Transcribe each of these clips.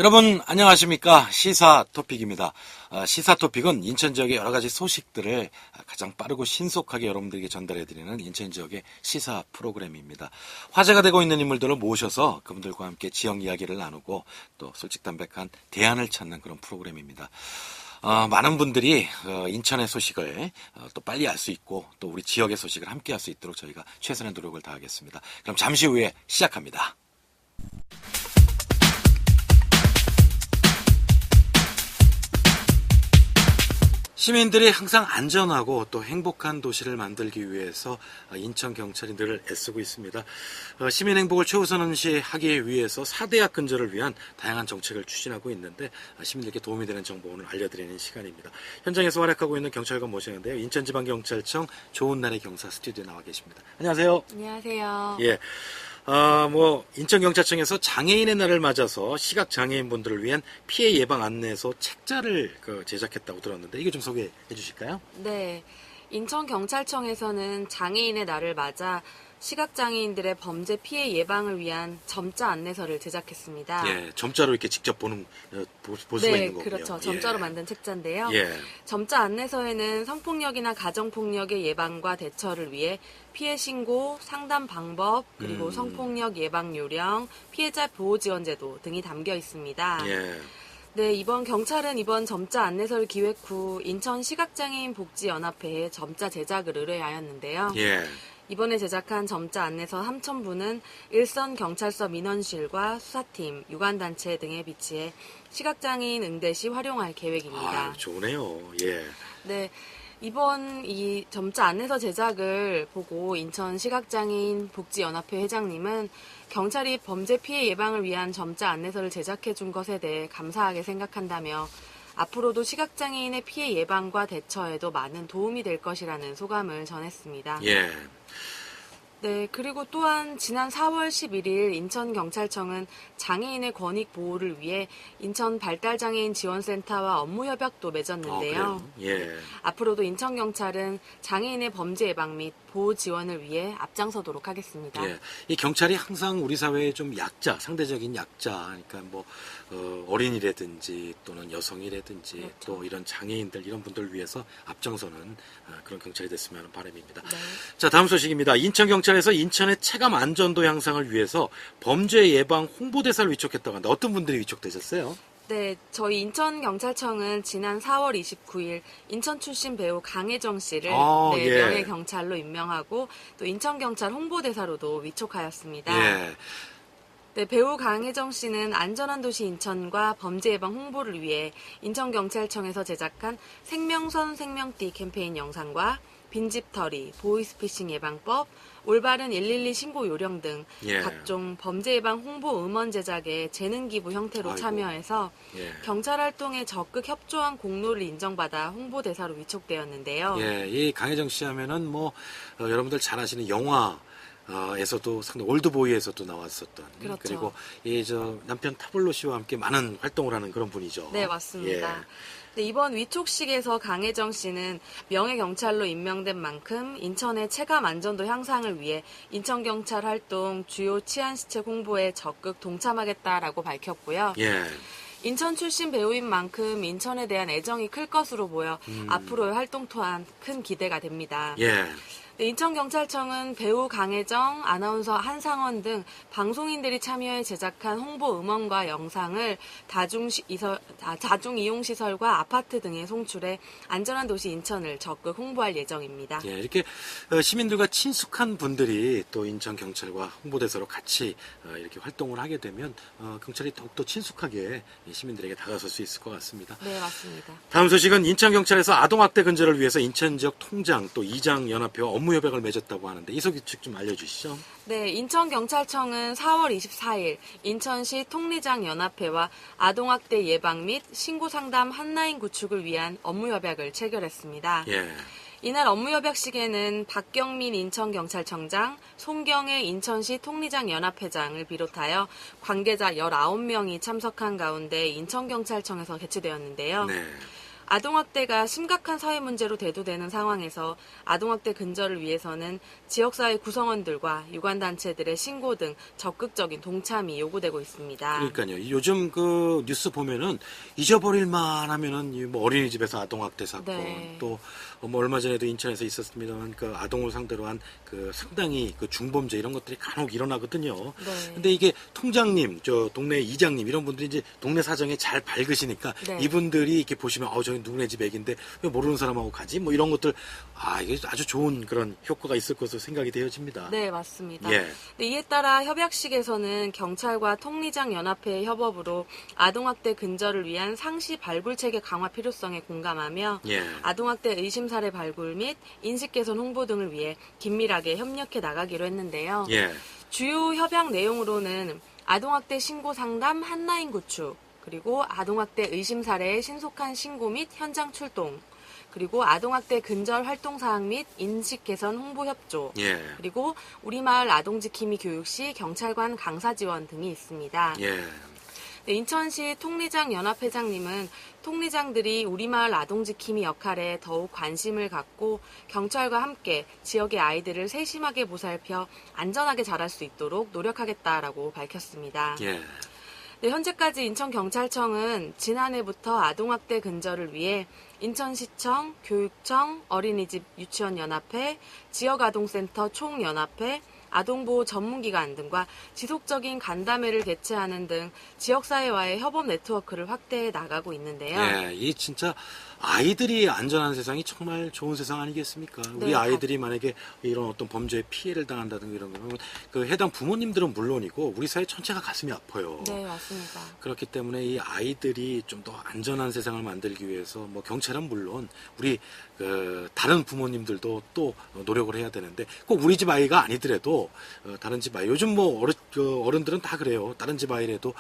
여러분 안녕하십니까. 시사 토픽입니다. 시사 토픽은 인천 지역의 여러 가지 소식들을 가장 빠르고 신속하게 여러분들에게 전달해드리는 인천 지역의 시사 프로그램입니다. 화제가 되고 있는 인물들을 모셔서 그분들과 함께 지역 이야기를 나누고 또 솔직담백한 대안을 찾는 그런 프로그램입니다. 많은 분들이 인천의 소식을 또 빨리 알 수 있고 또 우리 지역의 소식을 함께 할 수 있도록 저희가 최선의 노력을 다하겠습니다. 그럼 잠시 후에 시작합니다. 시민들이 항상 안전하고 또 행복한 도시를 만들기 위해서 인천경찰이 늘 애쓰고 있습니다. 시민 행복을 최우선시하기 위해서 4대약 근절을 위한 다양한 정책을 추진하고 있는데 시민들께 도움이 되는 정보 오늘 알려드리는 시간입니다. 현장에서 활약하고 있는 경찰관 모시는데요. 인천지방경찰청 좋은날의 경사 스튜디오에 나와 계십니다. 안녕하세요. 안녕하세요. 예. 인천경찰청에서 장애인의 날을 맞아서 시각장애인분들을 위한 피해 예방 안내서 책자를 제작했다고 들었는데 이거 좀 소개해 주실까요? 네. 인천경찰청에서는 장애인의 날을 맞아 시각장애인들의 범죄 피해 예방을 위한 점자 안내서를 제작했습니다. 예, 점자로 이렇게 직접 볼 수가 네, 있는 거군요. 그렇죠. 점자로 예. 만든 책자인데요. 예. 점자 안내서에는 성폭력이나 가정폭력의 예방과 대처를 위해 피해 신고, 상담 방법, 그리고 성폭력 예방 요령, 피해자 보호 지원 제도 등이 담겨 있습니다. 예. 네, 경찰은 이번 점자 안내서를 기획 후 인천 시각장애인 복지연합회에 점자 제작을 의뢰하였는데요. 예. 이번에 제작한 점자 안내서 3,000부는 일선 경찰서 민원실과 수사팀, 유관단체 등에 비치해 시각장애인 응대 시 활용할 계획입니다. 좋네요. 예. 네, 이번 이 점자 안내서 제작을 보고 인천 시각장애인 복지연합회 회장님은 경찰이 범죄 피해 예방을 위한 점자 안내서를 제작해 준 것에 대해 감사하게 생각한다며 앞으로도 시각장애인의 피해 예방과 대처에도 많은 도움이 될 것이라는 소감을 전했습니다. 예. 네, 그리고 또한 지난 4월 11일 인천경찰청은 장애인의 권익 보호를 위해 인천 발달장애인 지원센터와 업무 협약도 맺었는데요. 예. 앞으로도 인천경찰은 장애인의 범죄 예방 및 보호 지원을 위해 앞장서도록 하겠습니다. 예. 이 경찰이 항상 우리 사회의 좀 약자, 상대적인 약자, 그러니까 어린이라든지 또는 여성이라든지 그렇죠. 또 이런 장애인들 이런 분들을 위해서 앞장서는 그런 경찰이 됐으면 하는 바람입니다. 네. 자, 다음 소식입니다. 인천경찰에서 인천의 체감 안전도 향상을 위해서 범죄 예방 홍보대사를 위촉했다고 하는데 어떤 분들이 위촉되셨어요? 네, 저희 인천경찰청은 지난 4월 29일 인천 출신 배우 강혜정 씨를 예. 명예경찰로 임명하고 또 인천경찰 홍보대사로도 위촉하였습니다. 예. 네, 배우 강혜정 씨는 안전한 도시 인천과 범죄 예방 홍보를 위해 인천경찰청에서 제작한 생명선 생명띠 캠페인 영상과 빈집털이, 보이스피싱 예방법, 올바른 112 신고 요령 등 예. 각종 범죄 예방 홍보 음원 제작에 재능 기부 형태로 아이고. 참여해서 예. 경찰 활동에 적극 협조한 공로를 인정받아 홍보대사로 위촉되었는데요. 예. 이 강혜정 씨 하면은 여러분들 잘 아시는 영화 에서도 상당히 올드보이에서도 나왔었던 그렇죠. 그리고 남편 타블로 씨와 함께 많은 활동을 하는 그런 분이죠. 네, 맞습니다. 예. 네, 이번 위촉식에서 강혜정 씨는 명예경찰로 임명된 만큼 인천의 체감 안전도 향상을 위해 인천경찰 활동 주요 치안시책 홍보에 적극 동참하겠다라고 밝혔고요. 예. 인천 출신 배우인 만큼 인천에 대한 애정이 클 것으로 보여 앞으로의 활동 또한 큰 기대가 됩니다. 예. 네, 인천경찰청은 배우 강혜정, 아나운서 한상원 등 방송인들이 참여해 제작한 홍보 음원과 영상을 다중이용시설과 아파트 등에 송출해 안전한 도시 인천을 적극 홍보할 예정입니다. 예, 이렇게 시민들과 친숙한 분들이 또 인천경찰과 홍보대사로 같이 이렇게 활동을 하게 되면 경찰이 더욱더 친숙하게 시민들에게 다가설 수 있을 것 같습니다. 네, 맞습니다. 다음 소식은 인천경찰에서 아동학대 근절을 위해서 인천지역 통장 또 이장연합회와 업무 협약을 맺었다고 하는데 이 소식 좀 알려주시죠. 네, 인천경찰청은 4월 24일 인천시 통리장연합회와 아동학대 예방 및 신고상담 한라인 구축을 위한 업무협약을 체결했습니다. 예. 이날 업무협약식에는 박경민 인천경찰청장, 송경애 인천시 통리장연합회장을 비롯하여 관계자 19명이 참석한 가운데 인천경찰청에서 개최되었는데요. 네. 아동학대가 심각한 사회 문제로 대두되는 상황에서 아동학대 근절을 위해서는 지역사회 구성원들과 유관단체들의 신고 등 적극적인 동참이 요구되고 있습니다. 그러니까요. 요즘 그 뉴스 보면은 잊어버릴만 하면은 이뭐 어린이집에서 아동학대 사건, 네. 또 뭐 얼마 전에도 인천에서 있었습니다만 그 아동을 상대로 한 그 상당히 그 중범죄 이런 것들이 간혹 일어나거든요. 네. 근데 이게 통장님, 저 동네 이장님 이런 분들이 이제 동네 사정에 잘 밝으시니까 네. 이분들이 이렇게 보시면 저기 누구네 집 애기인데 왜 모르는 사람하고 가지? 뭐 이런 것들 이게 아주 좋은 그런 효과가 있을 것으로 생각이 되어집니다. 네, 맞습니다. 예. 네, 이에 따라 협약식에서는 경찰과 통리장 연합회의 협업으로 아동학대 근절을 위한 상시 발굴 체계 강화 필요성에 공감하며 예. 아동학대 의심 사례 발굴 및 인식 개선 홍보 등을 위해 긴밀하게 협력해 나가기로 했는데요. 예. 주요 협약 내용으로는 아동학대 신고 상담 한라인 구축, 그리고 아동학대 의심 사례의 신속한 신고 및 현장 출동, 그리고 아동학대 근절 활동 사항 및 인식 개선 홍보 협조, 예. 그리고 우리마을 아동지킴이 교육 시 경찰관 강사 지원 등이 있습니다. 예. 네, 인천시 통리장 연합회장님은 통리장들이 우리마을 아동지킴이 역할에 더욱 관심을 갖고 경찰과 함께 지역의 아이들을 세심하게 보살펴 안전하게 자랄 수 있도록 노력하겠다라고 밝혔습니다. 예. 네, 현재까지 인천경찰청은 지난해부터 아동학대 근절을 위해 인천시청, 교육청, 어린이집 유치원연합회, 지역아동센터 총연합회, 아동보호 전문기관 등과 지속적인 간담회를 개최하는 등 지역사회와의 협업 네트워크를 확대해 나가고 있는데요. 예, 이 진짜 아이들이 안전한 세상이 정말 좋은 세상 아니겠습니까? 우리 네, 아이들이 만약에 이런 어떤 범죄에 피해를 당한다든가 이런 거면 그 해당 부모님들은 물론이고 우리 사회 전체가 가슴이 아파요. 네, 맞습니다. 그렇기 때문에 이 아이들이 좀 더 안전한 세상을 만들기 위해서 뭐 경찰은 물론 우리 그 다른 부모님들도 또 노력을 해야 되는데 꼭 우리 집 아이가 아니더라도 다른 집 아이 요즘 뭐 어른들은 다 그래요. 다른 집 아이라도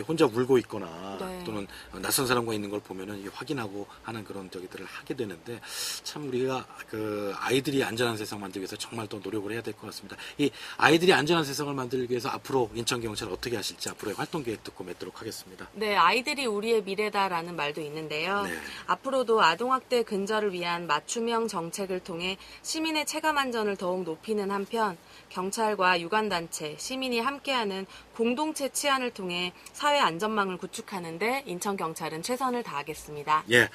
혼자 울고 있거나 네. 또는 낯선 사람과 있는 걸 보면은 이게 확인하고 하는 그런 저기들을 하게 되는데 참 우리가 그 아이들이 안전한 세상 만들기 위해서 정말 더 노력을 해야 될 것 같습니다. 이 아이들이 안전한 세상을 만들기 위해서 앞으로 인천경찰 어떻게 하실지 앞으로의 활동 계획 듣고 맺도록 하겠습니다. 네, 아이들이 우리의 미래다라는 말도 있는데요. 네. 앞으로도 아동학대 근절을 위한 맞춤형 정책을 통해 시민의 체감 안전을 더욱 높이는 한편 경찰과 유관단체, 시민이 함께하는 공동체 치안을 통해 사회 안전망을 구축하는 데 인천경찰은 최선을 다하겠습니다. 예.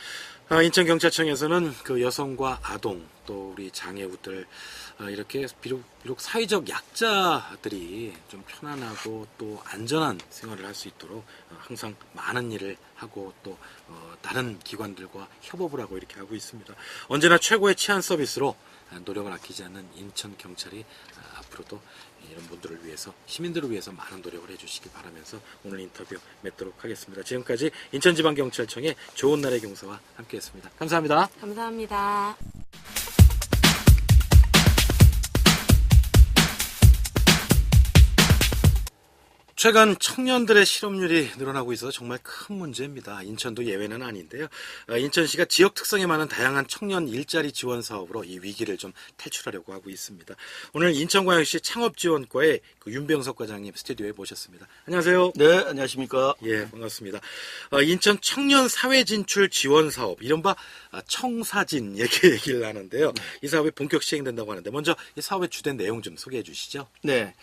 인천경찰청에서는 그 여성과 아동 또 우리 장애우들 이렇게 비록 사회적 약자들이 좀 편안하고 또 안전한 생활을 할 수 있도록 항상 많은 일을 하고 또 다른 기관들과 협업을 하고 이렇게 하고 있습니다. 언제나 최고의 치안 서비스로 노력을 아끼지 않는 인천경찰이 앞으로도 이런 분들을 위해서 시민들을 위해서 많은 노력을 해주시기 바라면서 오늘 인터뷰 맺도록 하겠습니다. 지금까지 인천지방경찰청의 좋은 날의 경사와 함께했습니다. 감사합니다. 감사합니다. 최근 청년들의 실업률이 늘어나고 있어서 정말 큰 문제입니다. 인천도 예외는 아닌데요. 인천시가 지역 특성에 맞는 다양한 청년 일자리 지원 사업으로 이 위기를 좀 탈출하려고 하고 있습니다. 오늘 인천광역시 창업지원과의 그 윤병석 과장님 스튜디오에 모셨습니다. 안녕하세요. 네, 안녕하십니까. 예, 반갑습니다. 인천 청년 사회 진출 지원 사업, 이른바 청사진 얘기를 하는데요. 이 사업이 본격 시행된다고 하는데 먼저 이 사업의 주된 내용 좀 소개해 주시죠. 네,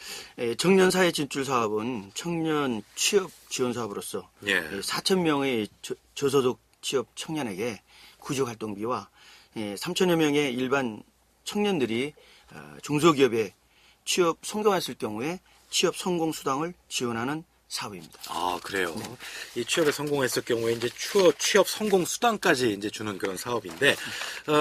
청년 사회 진출 사업은 청년 취업 지원 사업으로서 예. 4,000명의 저소득 취업 청년에게 구직 활동비와 3,000여 명의 일반 청년들이 중소기업에 취업 성공했을 경우에 취업 성공 수당을 지원하는 사업입니다. 아, 그래요. 이 취업에 성공했을 경우에 이제 취업 성공 수당까지 이제 주는 그런 사업인데,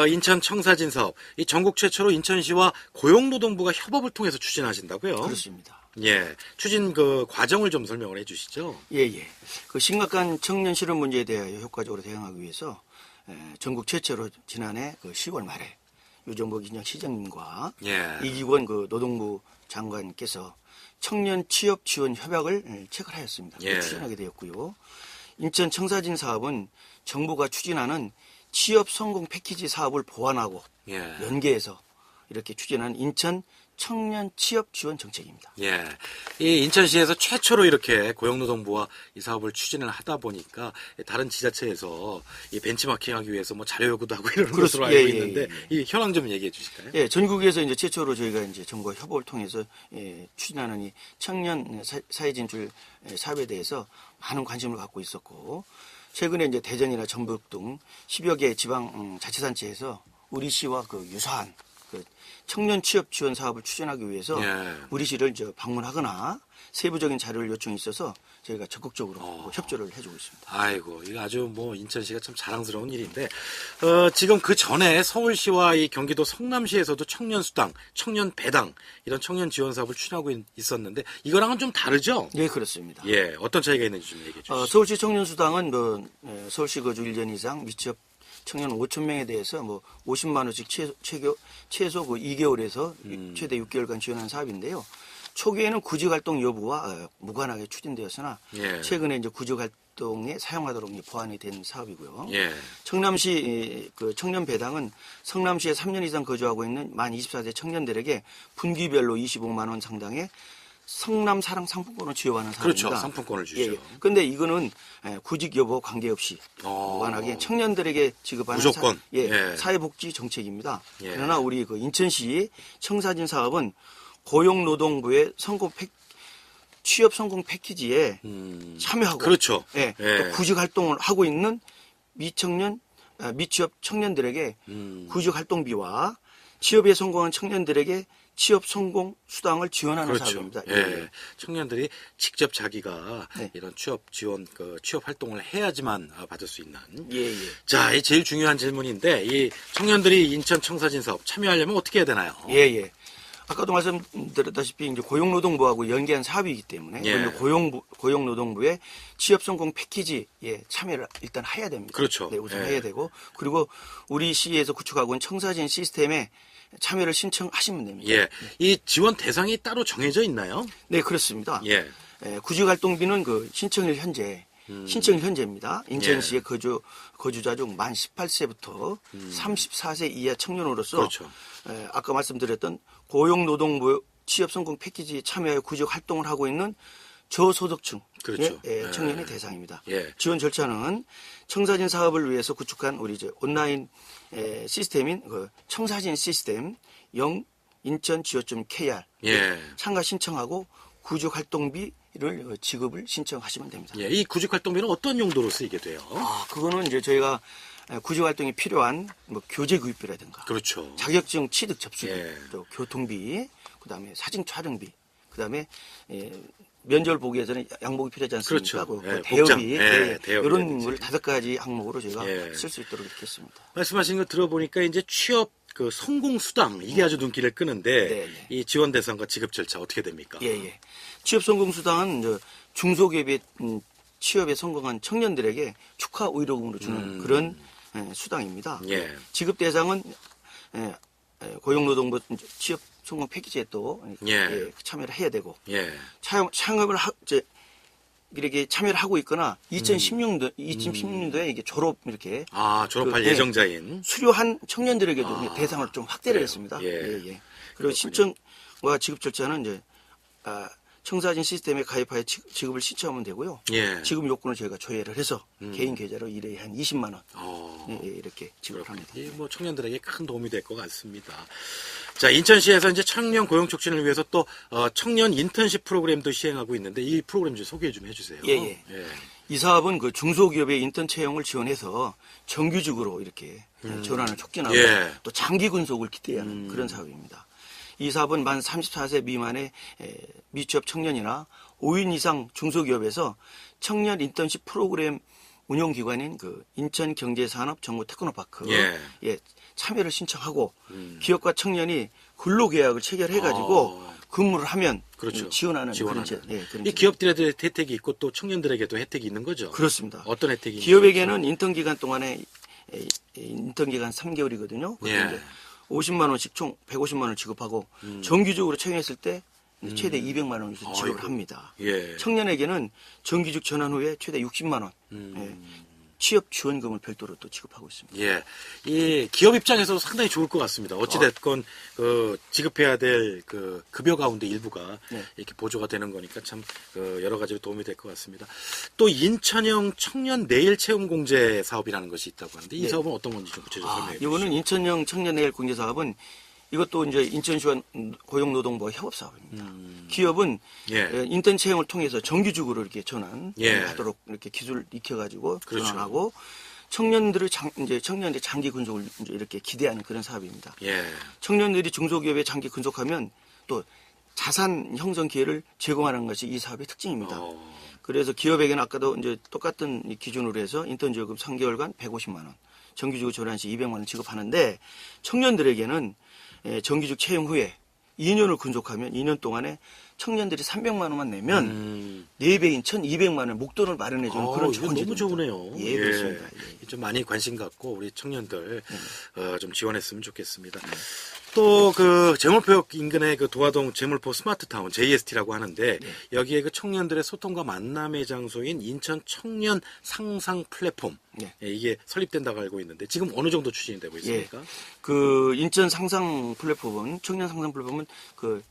인천 청사진 사업, 이 전국 최초로 인천시와 고용노동부가 협업을 통해서 추진하신다고요? 그렇습니다. 예. 추진 그 과정을 좀 설명을 해 주시죠. 예. 그 심각한 청년 실업 문제에 대하여 효과적으로 대응하기 위해서 전국 최초로 지난해 그 10월 말에 유정복 시장님과 예. 이기권 그 노동부 장관께서 청년 취업 지원 협약을 체결하였습니다. 예. 추진하게 되었고요. 인천 청사진 사업은 정부가 추진하는 취업 성공 패키지 사업을 보완하고 예. 연계해서 이렇게 추진한 인천 청년 취업 지원 정책입니다. 예. 이 인천시에서 최초로 이렇게 고용노동부와 이 사업을 추진을 하다 보니까 다른 지자체에서 이 벤치마킹하기 위해서 뭐 자료 요구도 하고 이러는 것으로 알고 있는데 이 현황 좀 얘기해 주실까요? 예, 전국에서 이제 최초로 저희가 이제 정부와 협업을 통해서 추진하는 이 청년 사회 진출 사업에 대해서 많은 관심을 갖고 있었고, 최근에 이제 대전이나 전북 등 10여 개 지방 자치단체에서 우리 시와 그 유사한 그 청년 취업 지원 사업을 추진하기 위해서 예. 우리 시를 방문하거나 세부적인 자료를 요청이 있어서 저희가 적극적으로 협조를 해주고 있습니다. 아이고, 이거 아주 뭐 인천시가 참 자랑스러운 일인데, 지금 그 전에 서울시와 이 경기도 성남시에서도 청년 수당, 청년 배당 이런 청년 지원 사업을 추진하고 있었는데 이거랑은 좀 다르죠? 네, 그렇습니다. 예, 어떤 차이가 있는지 좀 얘기해 주시죠. 서울시 청년 수당은 서울시 거주 1년 이상 미취업 청년 5천 명에 대해서 50만 원씩 최소 그 2개월에서 최대 6개월간 지원한 사업인데요. 초기에는 구직 활동 여부와 무관하게 추진되었으나 예. 최근에 이제 구직 활동에 사용하도록 보완이 된 사업이고요. 예. 청남시 그 청년 배당은 성남시에 3년 이상 거주하고 있는 만 24세 청년들에게 분기별로 25만 원 상당의 성남 사랑 상품권을 지원하는 사업입니다. 그렇죠. 상품권을 주죠. 그런데 이거는 구직 여부 관계없이 무관하게 청년들에게 지급하는 무조건. 예. 사회복지 정책입니다. 예. 그러나 우리 그 인천시 청사진 사업은 고용노동부의 취업 성공 패키지에 참여하고 그렇죠. 예, 예. 또 구직 활동을 하고 있는 미취업 청년들에게 구직 활동비와 취업에 성공한 청년들에게 취업 성공 수당을 지원하는 그렇죠. 사업입니다. 예. 청년들이 직접 자기가 네. 이런 취업 지원, 취업 활동을 해야지만 받을 수 있는. 예. 자, 이 제일 중요한 질문인데, 이 청년들이 인천 청사진 사업 참여하려면 어떻게 해야 되나요? 예. 아까도 말씀드렸다시피 이제 고용노동부하고 연계한 사업이기 때문에 예. 고용노동부의 취업 성공 패키지에 참여를 일단 해야 됩니다. 그렇죠. 네, 우선 예. 해야 되고, 그리고 우리 시에서 구축하고 있는 청사진 시스템에 참여를 신청하시면 됩니다. 예. 이 지원 대상이 따로 정해져 있나요? 네, 그렇습니다. 예. 구직활동비는 그 신청일 현재입니다. 인천시의 거주자 중 만 18세부터 34세 이하 청년으로서 그렇죠. 아까 말씀드렸던 고용노동부 취업성공 패키지에 참여해 구직 활동을 하고 있는 저소득층 그렇죠. 청년의 대상입니다. 예. 지원 절차는 청사진 사업을 위해서 구축한 우리 이제 온라인 시스템인 그 청사진 시스템 인천.go.kr 예. 참가 신청하고 구직 활동비를 지급을 신청하시면 됩니다. 예. 이 구직 활동비는 어떤 용도로 쓰이게 돼요? 그거는 이제 저희가 구직 활동에 필요한 교재 구입비라든가 그렇죠. 자격증 취득 접수비, 예. 또 교통비, 그다음에 사진 촬영비, 그다음에 면접을 보기 위해서는 양복이 필요하지 않습니까? 그렇죠. 그 예, 대여비, 복장. 예, 대여비 이런 라든지. 걸 5가지 항목으로 저희가 예. 쓸 수 있도록 이렇게 했습니다. 말씀하신 거 들어보니까 이제 취업 성공 수당 이게 아주 눈길을 끄는데 네. 이 지원 대상과 지급 절차 어떻게 됩니까? 예. 취업 성공 수당은 중소기업의 취업에 성공한 청년들에게 축하 의료금으로 주는 그런 수당입니다. 예. 지급 대상은 고용노동부 취업 성공 패키지에 또 참여를 해야 되고 예. 창업을 이렇게 참여를 하고 있거나 2016년도에 이게 졸업 이렇게 졸업할 예정자인 수료한 청년들에게도 대상을 좀 확대를 그래요. 했습니다. 예. 그리고 신청과 지급 절차는 이제 청사진 시스템에 가입하여 지급을 신청하면 되고요. 예. 지급 요건을 저희가 조회를 해서 개인 계좌로 일회에 한 20만 원 이렇게 지급을 합니다. 이 청년들에게 큰 도움이 될 것 같습니다. 자, 인천시에서 이제 청년 고용 촉진을 위해서 또 청년 인턴십 프로그램도 시행하고 있는데 이 프로그램 좀 소개 좀 해주세요. 예. 이 사업은 그 중소기업의 인턴 채용을 지원해서 정규직으로 이렇게 전환을 촉진하고 또 장기 근속을 기대하는 그런 사업입니다. 이 사업은 만 34세 미만의 미취업 청년이나 5인 이상 중소기업에서 청년 인턴십 프로그램 운영기관인 그 인천경제산업정보 테크노파크에 참여를 신청하고 기업과 청년이 근로계약을 체결해가지고 근무를 하면 그렇죠. 지원하는. 그런 이 기업들에도 혜택이 있고 또 청년들에게도 혜택이 있는 거죠. 그렇습니다. 어떤 혜택이? 기업에게는 인턴 기간 동안에 인턴 기간 3개월이거든요. 50만 원씩 총 150만 원을 지급하고 정규직으로 채용했을 때 최대 200만 원을 지급을 합니다. 청년에게는 정규직 전환 후에 최대 60만 원 취업 지원금을 별도로 또 지급하고 있습니다. 예, 이 기업 입장에서도 상당히 좋을 것 같습니다. 어찌됐건 그 지급해야 될 그 급여 가운데 일부가 네. 이렇게 보조가 되는 거니까 참 여러 가지로 도움이 될 것 같습니다. 또 인천형 청년 내일 채용 공제 사업이라는 것이 있다고 하는데 이 네. 사업은 어떤 건지 좀 구체적으로 설명해 주시죠. 이거는 인천형 청년 내일 공제 사업은 이것도 이제 인천시와 고용노동부 협업 사업입니다. 기업은 예. 인턴 채용을 통해서 정규직으로 이렇게 전환하도록 예. 이렇게 기술 익혀가지고 그렇죠. 전환하고 청년들을 청년의 장기 근속을 이제 이렇게 기대하는 그런 사업입니다. 예. 청년들이 중소기업에 장기 근속하면 또 자산 형성 기회를 제공하는 것이 이 사업의 특징입니다. 그래서 기업에게는 아까도 이제 똑같은 이 기준으로 해서 인턴 지원금 3개월간 150만 원, 정규직으로 전환 시 200만 원 지급하는데 청년들에게는 정규직 채용 후에 2년을 근속하면 2년 동안에 청년들이 300만 원만 내면 4배인 1,200만 원 목돈을 마련해주는 그런 이거 좋은 너무 제도입니다. 좋으네요. 예, 그렇습니다. 예. 좀 많이 관심 갖고 우리 청년들 좀 지원했으면 좋겠습니다. 또 그 재물포역 인근의 그 도화동 재물포 스마트타운 JST라고 하는데 여기에 그 청년들의 소통과 만남의 장소인 인천 청년 상상 플랫폼 네. 예, 이게 설립된다고 알고 있는데 지금 어느 정도 추진이 되고 있습니까? 그 인천 상상 플랫폼은 청년 상상 플랫폼은 그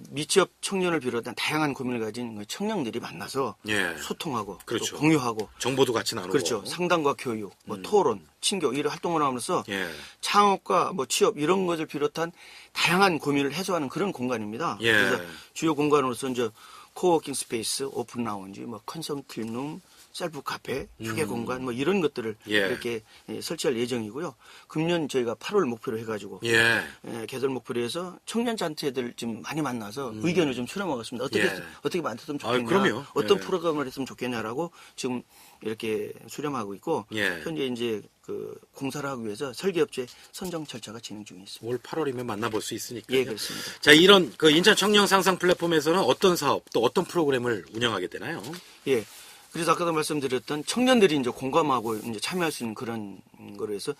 미취업 청년을 비롯한 다양한 고민을 가진 청년들이 만나서 예. 소통하고 그렇죠. 또 공유하고 정보도 같이 나누고 그렇죠. 상담과 교육, 뭐 토론, 친교 이런 활동을 하면서 예. 창업과 뭐 취업 이런 것을 비롯한 다양한 고민을 해소하는 그런 공간입니다. 예. 그래서 주요 공간으로서 이제 코워킹 스페이스, 오픈 라운지, 뭐 컨설팅 룸, 셀프 카페, 휴게 공간 뭐 이런 것들을 예. 이렇게 설치할 예정이고요. 금년 저희가 8월 목표로 해가지고 예. 개설 목표로 해서 청년 단체들 좀 많이 만나서 의견을 좀 수렴하겠습니다. 어떻게 만들었으면 좋겠냐, 그럼요. 어떤 예. 프로그램을 했으면 좋겠냐라고 지금 이렇게 수렴하고 있고 예. 현재 이제 그 공사를 하기 위해서 설계업체 선정 절차가 진행 중에 있습니다. 올 8월이면 만나볼 수 있으니까. 예, 그렇습니다. 자, 이런 그 인천 청년 상상 플랫폼에서는 어떤 사업 또 어떤 프로그램을 운영하게 되나요? 예. 그래서 아까도 말씀드렸던 청년들이 이제 공감하고 이제 참여할 수 있는 그런 거로 해서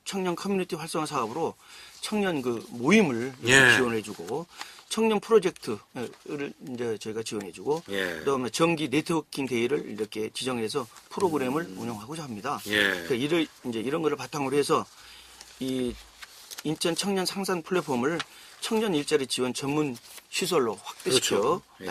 청년 커뮤니티 활성화 사업으로 청년 그 모임을 예. 지원해주고 청년 프로젝트를 이제 저희가 지원해주고 예. 그다음에 정기 네트워킹 데이를 이렇게 지정해서 프로그램을 운영하고자 합니다. 예. 그러니까 이제 이런 거를 바탕으로 해서 이 인천 청년 상산 플랫폼을 청년 일자리 지원 전문 시설로 확대시켜 그렇죠. 예.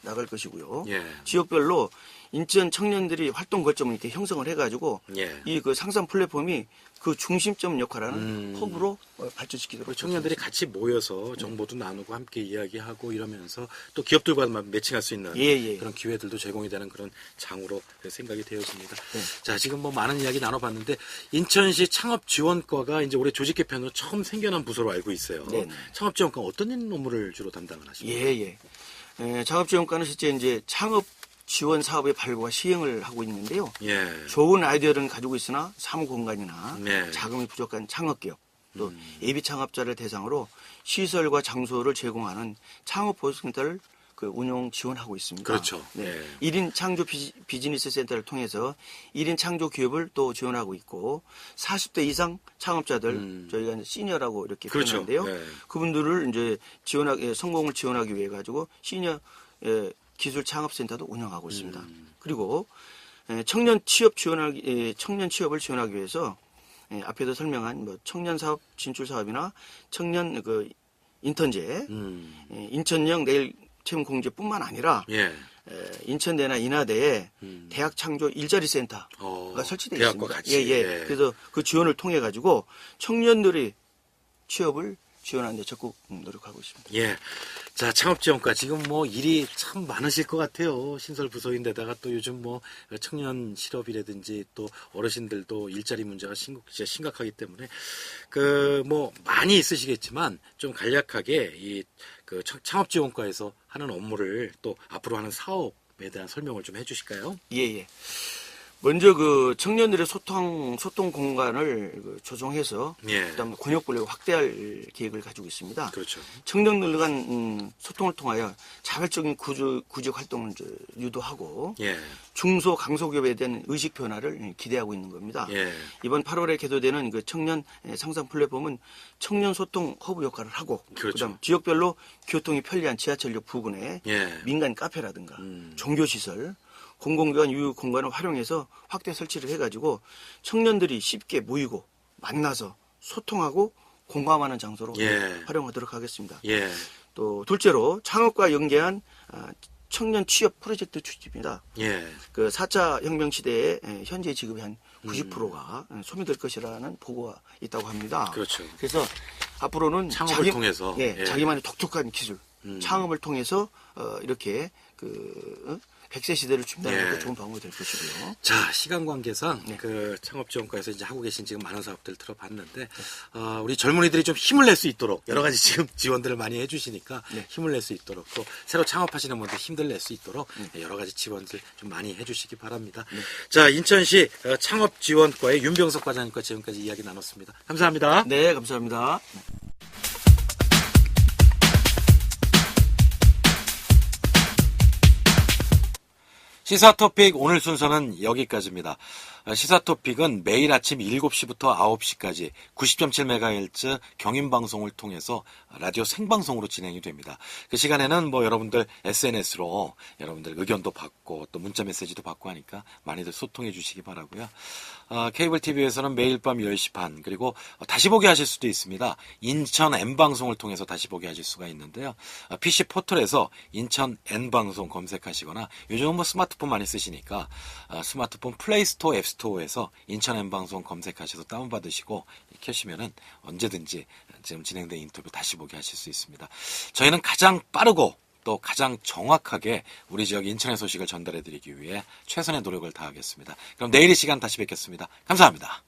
나갈 것이고요. 예. 지역별로 인천 청년들이 활동 거점을 이렇게 형성을 해가지고 예. 이 그 상산 플랫폼이 그 중심점 역할하는 허브로 발전시키도록 청년들이 같이 모여서 정보도 나누고 함께 이야기하고 이러면서 또 기업들과 매칭할 수 있는 예. 그런 기회들도 제공이 되는 그런 장으로 생각이 되어집니다. 네. 자, 지금 뭐 많은 이야기 나눠봤는데 인천시 창업지원과가 이제 올해 조직 개편으로 처음 생겨난 부서로 알고 있어요. 네네. 창업지원과 어떤 업무를 주로 담당을 하십니까? 예. 창업지원과는 실제 이제 창업 지원 사업의 발굴과 시행을 하고 있는데요. 예. 좋은 아이디어를 가지고 있으나 사무 공간이나 네. 자금이 부족한 창업기업 또 예비 창업자를 대상으로 시설과 장소를 제공하는 창업보조센터를 그 운영 지원하고 있습니다. 그렇죠. 네. 예. 1인 창조 비즈니스 센터를 통해서 1인 창조 기업을 또 지원하고 있고 40대 이상 창업자들 저희가 이제 시니어라고 이렇게 그렇죠. 표현하는데요. 네. 그분들을 이제 성공을 지원하기 위해 가지고 시니어 기술 창업센터도 운영하고 있습니다. 그리고 청년 취업을 지원하기 위해서 앞에도 설명한 뭐 청년 사업 진출 사업이나 청년 그 인턴제, 인천형 내일 채용 공제뿐만 아니라 예. 인천대나 인하대에 대학 창조 일자리 센터가 설치되어 대학과 있습니다. 같이. 예. 그래서 그 지원을 통해 가지고 청년들이 취업을 지원하는 데 적극 노력하고 있습니다. 예. 자, 창업지원과 지금 뭐 일이 참 많으실 것 같아요. 신설부서인데다가 또 요즘 뭐 청년 실업이라든지 또 어르신들도 일자리 문제가 진짜 심각하기 때문에 그 뭐 많이 있으시겠지만 좀 간략하게 이 그 창업지원과에서 하는 업무를 또 앞으로 하는 사업에 대한 설명을 좀 해주실까요? 예. 먼저 그 청년들의 소통 공간을 조성해서 예. 그다음에 권역 분력을 확대할 계획을 가지고 있습니다. 그렇죠. 청년들 간 소통을 통하여 자발적인 구직 활동을 유도하고 예. 중소 강소기업에 대한 의식 변화를 기대하고 있는 겁니다. 예. 이번 8월에 개도되는 그 청년 상상 플랫폼은 청년 소통 허브 역할을 하고 그렇죠. 그다음 지역별로 교통이 편리한 지하철역 부근에 예. 민간 카페라든가 종교시설 공공기관 유휴 공간을 활용해서 확대 설치를 해가지고 청년들이 쉽게 모이고 만나서 소통하고 공감하는 장소로 예. 활용하도록 하겠습니다. 예. 또 둘째로 창업과 연계한 청년 취업 프로젝트 추진입니다. 예. 그 4차 혁명 시대에 현재 지급의 한 90%가 소멸될 것이라는 보고가 있다고 합니다. 그렇죠. 그래서 앞으로는 창업을 통해서. 예, 예. 자기만의 독특한 기술, 창업을 통해서 이렇게 그 100세 시대를 준비하는 예. 것도 좋은 방법이 될 것이고요. 자, 시간 관계상 네. 그 창업지원과에서 이제 하고 계신 지금 많은 사업들 들어봤는데, 우리 젊은이들이 좀 힘을 낼 수 있도록 여러 가지 지금 지원들을 많이 해주시니까 네. 힘을 낼 수 있도록 또 새로 창업하시는 분들 힘들 낼 수 있도록 여러 가지 지원들 좀 많이 해주시기 바랍니다. 자, 인천시 창업지원과의 윤병석 과장님과 지금까지 이야기 나눴습니다. 감사합니다. 네, 감사합니다. 시사 토픽 오늘 순서는 여기까지입니다. 시사 토픽은 매일 아침 7시부터 9시까지 90.7MHz 경인방송을 통해서 라디오 생방송으로 진행이 됩니다. 그 시간에는 뭐 여러분들 SNS로 여러분들 의견도 받고 또 문자 메시지도 받고 하니까 많이들 소통해 주시기 바라고요. 케이블 TV에서는 매일 밤 10시 반 그리고 다시 보기 하실 수도 있습니다. 인천 N방송을 통해서 다시 보기 하실 수가 있는데요. PC 포털에서 인천 N방송 검색하시거나 요즘은 뭐 스마트폰 많이 쓰시니까 스마트폰 플레이스토어 앱스토어에서 인천 N방송 검색하셔서 다운받으시고 켜시면은 언제든지 지금 진행된 인터뷰 다시 보기 하실 수 있습니다. 저희는 가장 빠르고 또 가장 정확하게 우리 지역 인천의 소식을 전달해 드리기 위해 최선의 노력을 다하겠습니다. 그럼 내일 이 시간 다시 뵙겠습니다. 감사합니다.